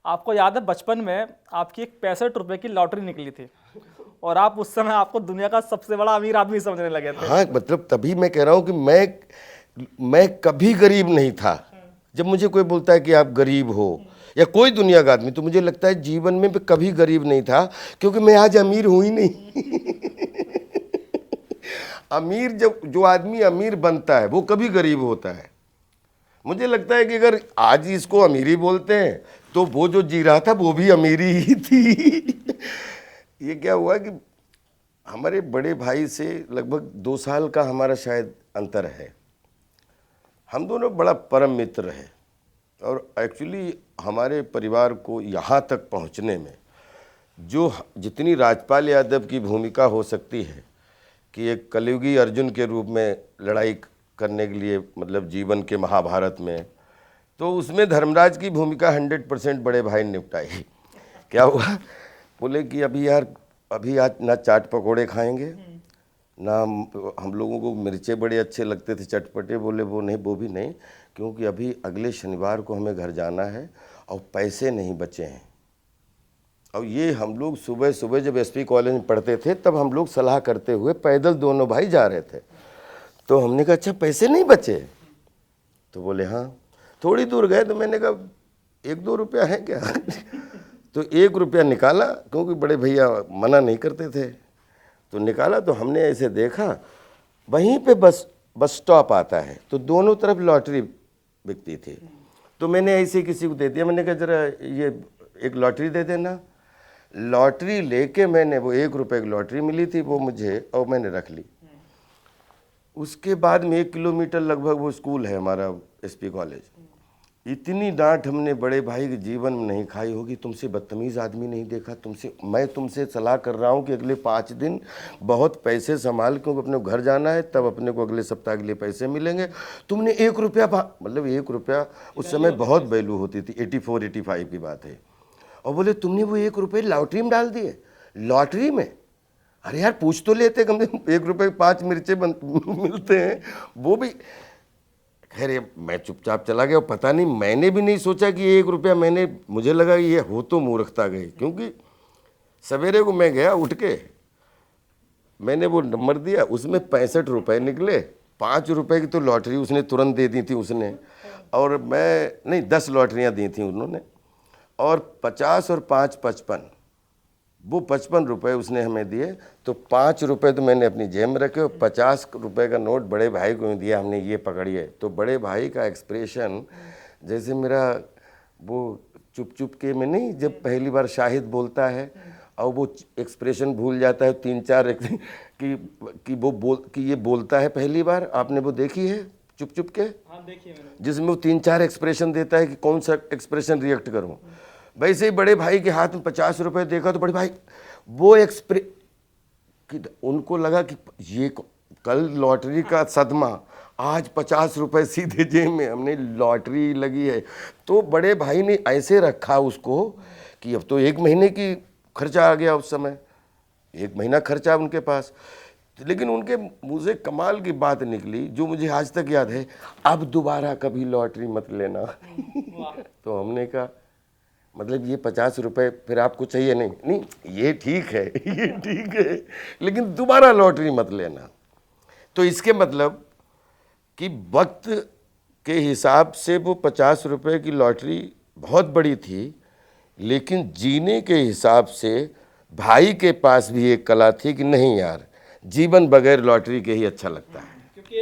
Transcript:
आपको याद है बचपन में आपकी एक 65 रुपए की लॉटरी निकली थी और आप उस समय आपको दुनिया का सबसे बड़ा अमीर आदमी समझने लगे थे। हाँ, मतलब तभी मैं कह रहा हूँ कि मैं कभी गरीब नहीं था। जब मुझे कोई बोलता है कि आप गरीब हो या कोई दुनिया का आदमी, तो मुझे लगता है जीवन में मैं कभी गरीब नहीं था, क्योंकि मैं आज अमीर हूँ ही नहीं। अमीर, जब जो आदमी अमीर बनता है वो कभी गरीब होता है। मुझे लगता है कि अगर आज इसको अमीरी बोलते हैं तो वो जो जी रहा था वो भी अमीरी ही थी। ये क्या हुआ कि हमारे बड़े भाई से लगभग 2 साल का हमारा शायद अंतर है। हम दोनों बड़ा परम मित्र हैं और एक्चुअली हमारे परिवार को यहाँ तक पहुँचने में जो जितनी राजपाल यादव की भूमिका हो सकती है कि एक कलयुगी अर्जुन के रूप में लड़ाई करने के लिए, मतलब जीवन के महाभारत में, तो उसमें धर्मराज की भूमिका 100% बड़े भाई ने निपटाई। क्या हुआ, बोले कि अभी आज ना चाट पकोड़े खाएंगे ना, हम लोगों को मिर्चे बड़े अच्छे लगते थे चटपटे, बोले वो नहीं, वो भी नहीं, क्योंकि अभी अगले शनिवार को हमें घर जाना है और पैसे नहीं बचे हैं। और ये हम लोग सुबह सुबह जब एसपी कॉलेज में पढ़ते थे तब हम लोग सलाह करते हुए पैदल दोनों भाई जा रहे थे। तो हमने कहा अच्छा पैसे नहीं बचे? तो बोले हाँ। थोड़ी दूर गए तो मैंने कहा 1-2 रुपया है क्या? तो 1 रुपया निकाला, क्योंकि बड़े भैया मना नहीं करते थे, तो निकाला। तो हमने ऐसे देखा, वहीं पे बस स्टॉप आता है तो दोनों तरफ लॉटरी बिकती थी। तो मैंने ऐसे किसी को दे दिया, मैंने कहा जरा ये एक लॉटरी दे देना। लॉटरी लेके मैंने, वो 1 रुपये की लॉटरी मिली थी वो मुझे, और मैंने रख ली। उसके बाद में 1 किलोमीटर लगभग वो स्कूल है हमारा एसपी कॉलेज। इतनी डांट हमने बड़े भाई के जीवन में नहीं खाई होगी। तुमसे बदतमीज़ आदमी नहीं देखा, मैं तुमसे सलाह कर रहा हूँ कि अगले 5 दिन बहुत पैसे संभाल, क्योंकि अपने घर जाना है, तब अपने को अगले सप्ताह के लिए पैसे मिलेंगे। तुमने 1 रुपया, मतलब 1 रुपया उस समय बहुत वैल्यू होती थी, 84-85 की बात है। और बोले तुमने वो 1 रुपये लॉटरी में डाल दिए। लॉटरी में? अरे यार पूछ तो लेते, कम से कम 1 रुपये 5 मिर्चे मिलते हैं, वो भी। खैर मैं चुपचाप चला गया। पता नहीं, मैंने भी नहीं सोचा कि 1 रुपया, मुझे लगा ये हो तो मूर्खता गई, क्योंकि सवेरे को मैं गया, उठ के मैंने वो नंबर दिया, उसमें 65 रुपये निकले। 5 रुपये की तो लॉटरी उसने तुरंत दे दी थी उसने, और मैं नहीं, 10 लॉटरियाँ दी थी उन्होंने, और 50 और 5 55, वो 55 रुपये उसने हमें दिए। तो 5 रुपये तो मैंने अपनी जेब में रखे, और 50 रुपये का नोट बड़े भाई को दिया हमने, ये पकड़िए। तो बड़े भाई का एक्सप्रेशन, जैसे मेरा वो चुप चुप के में नहीं, जब पहली बार शाहिद बोलता है और वो एक्सप्रेशन भूल जाता है 3-4 कि ये बोलता है पहली बार, आपने वो देखी है चुप चुप के? हाँ, देखिए मैंने। जिसमें वो 3-4 एक्सप्रेशन देता है कि कौन सा एक्सप्रेशन रिएक्ट करूं। वैसे ही बड़े भाई के हाथ में 50 रुपये देखा तो बड़े भाई वो उनको लगा कि ये कल लॉटरी का सदमा, आज 50 रुपये सीधे जेब में, हमने लॉटरी लगी है। तो बड़े भाई ने ऐसे रखा उसको कि अब तो 1 महीने की खर्चा आ गया उस समय, 1 महीना खर्चा उनके पास। लेकिन उनके मुँह से कमाल की बात निकली जो मुझे आज तक याद है, अब दोबारा कभी लॉटरी मत लेना। तो हमने कहा मतलब ये 50 रुपये फिर आपको चाहिए? नहीं, ये ठीक है, ये ठीक है, लेकिन दोबारा लॉटरी मत लेना। तो इसके मतलब कि वक्त के हिसाब से वो 50 रुपये की लॉटरी बहुत बड़ी थी, लेकिन जीने के हिसाब से भाई के पास भी एक कला थी कि नहीं यार, जीवन बगैर लॉटरी के ही अच्छा लगता है।